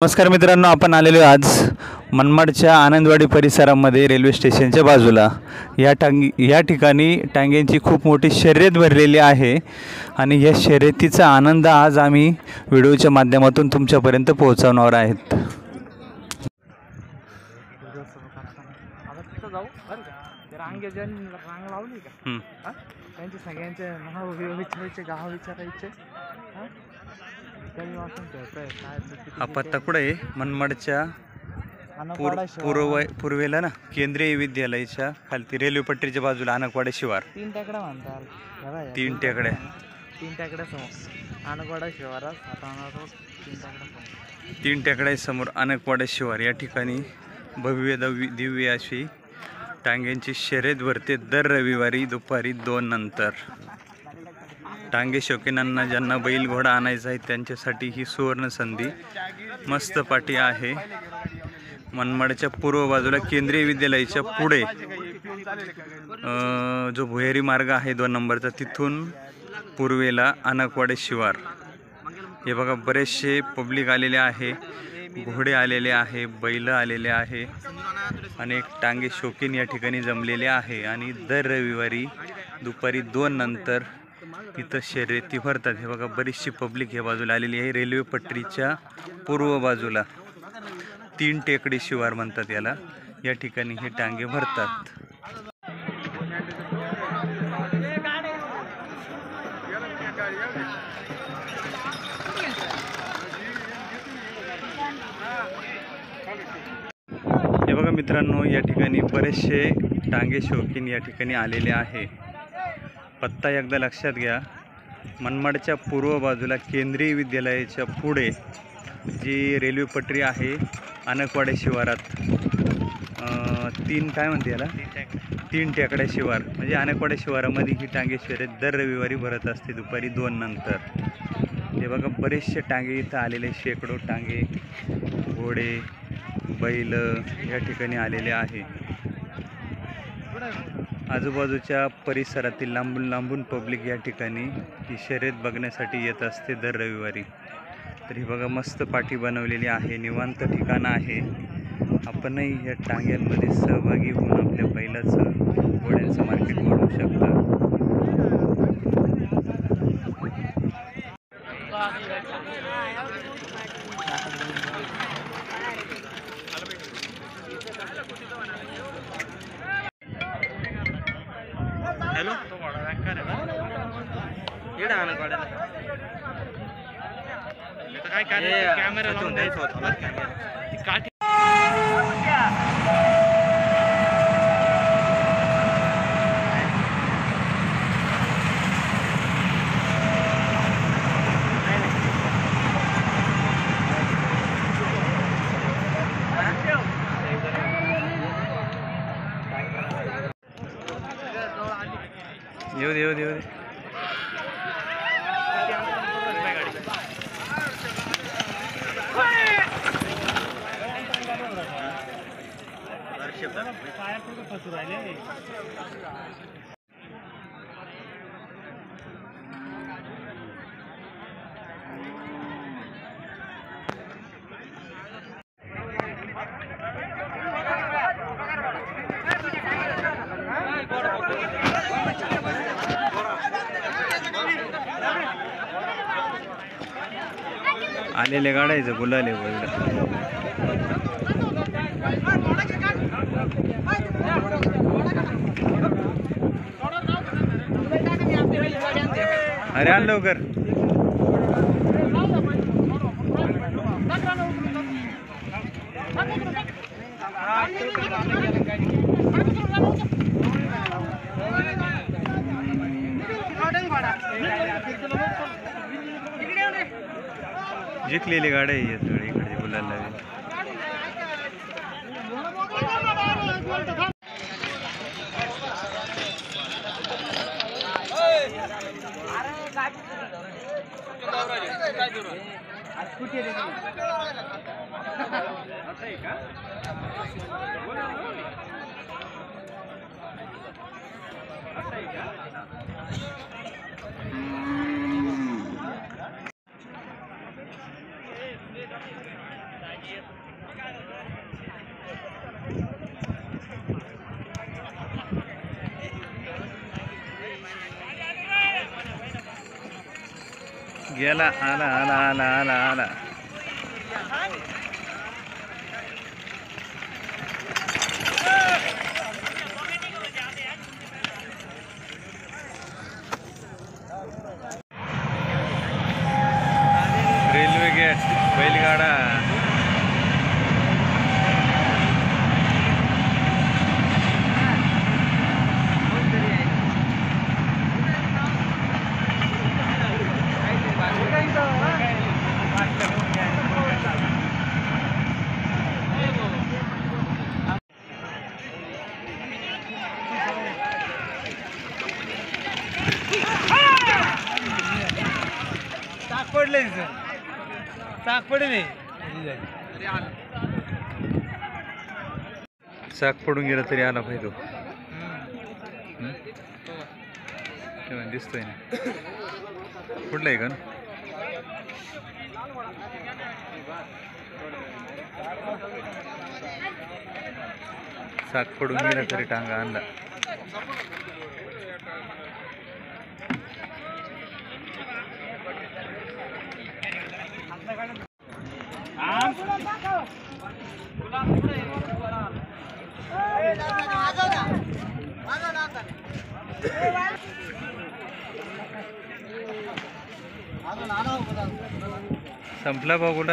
नमस्कार मित्रांनो, आपण आलेलो आज मनमाडच्या आनंदवाडी परिसरामध्ये रेल्वे स्टेशनच्या बाजूला या ठिकाणी टांग्यांची खूप मोठी शर्यत भरलेली आहे आणि या शर्यतीचा आनंद आज आम्ही व्हिडिओच्या माध्यमातून तुमच्यापर्यंत पोहोचवणार आहेत. हा पत्ता कुठे आहे? मनमाडच्या पूर्वेला ना, केंद्रीय विद्यालयाच्या खालती रेल्वे पट्टीच्या बाजूला आनकवाडा शिवार. तीन टेकड्या म्हणतात. तीन टेकड्या समोर आनकवाडा शिवारात तीन टेकड्या समोर आनकवाडा शिवार या ठिकाणी भव्य दिव्य अशी टांग्यांची शर्यत भरते दर रविवारी दुपारी 2 नंतर. टांगे शौकीनांना ज्यांना बैल घोडा आणायचा आहे त्यांच्यासाठी ही सुवर्ण संधी. मस्त पाटी आहे. मनमाडच्या पूर्व बाजूला केंद्रीय विद्यालयाच्या पुढे जो भुयारी मार्ग आहे 2 नंबरचा, तिथून पूर्वेला आनकवाडे शिवार. हे बघा, बरेचसे पब्लिक आलेले आहे, घोडे आलेले आहे, बैल आलेले आहे, अनेक टांगे शौकीन या ठिकाणी जमलेले आहे आणि दर रविवारी दुपारी 2 नंतर इथं शर्यती भरतात. हे बघा, बरीचशी पब्लिक या बाजूला आलेली आहे. रेल्वे पट्टीच्या पूर्व बाजूला 3 टेकडी शिवार म्हणतात याला. या ठिकाणी हे टांगे भरतात. हे बघा मित्रांनो, या ठिकाणी बरेचसे टांगे शौकीन या ठिकाणी आलेले आहे. पत्ता एकदा लक्षात घ्या. मनमाडच्या पूर्व बाजूला केंद्रीय विद्यालयाच्या पुढे जी रेल्वे पटरी आहे आनकवाडा शिवारात, 3 काय म्हणते याला, 3 टेकड्या शिवार म्हणजे आनकवाडा शिवारामध्ये ही टांगे शर्यत दर रविवारी भरत असते दुपारी 2 नंतर. हे बघा, बरेचसे टांगे इथं आलेले, शेकडो टांगे, घोडे, बैल या ठिकाणी आलेले आहे. आजूबाजूच्या परिसरातील लांबून पब्लिक या ठिकाणी ही शर्यत बघण्यासाठी येत असते दर रविवारी. तर ही बघा, मस्त पाठी बनवलेली आहे, निवांत ठिकाण आहे. आपणही या टांग्यांमध्ये सहभागी होऊन आपल्या बैलाचं घोड्यांचं मार्केट वाढवू शकता. हॅलो, कॅमेरा लावून द्यायचा होता. येऊ दे. आलेले गाडायचं गुलाले अरे आण लवकर. जिंकलेली गाड्या आहे सगळी इकडे बोलायला. गेला, आला आला आला आला आला. रेल्वे गेट, बैलगाडा. चाक पडले चाक पडले चाक पडून गेला तरी आला पाहिजे तो. तेव्हा दिसतोय ना. कुठला आहे का? चाक पडून गेला तरी टांगा आणला. संपला बघून.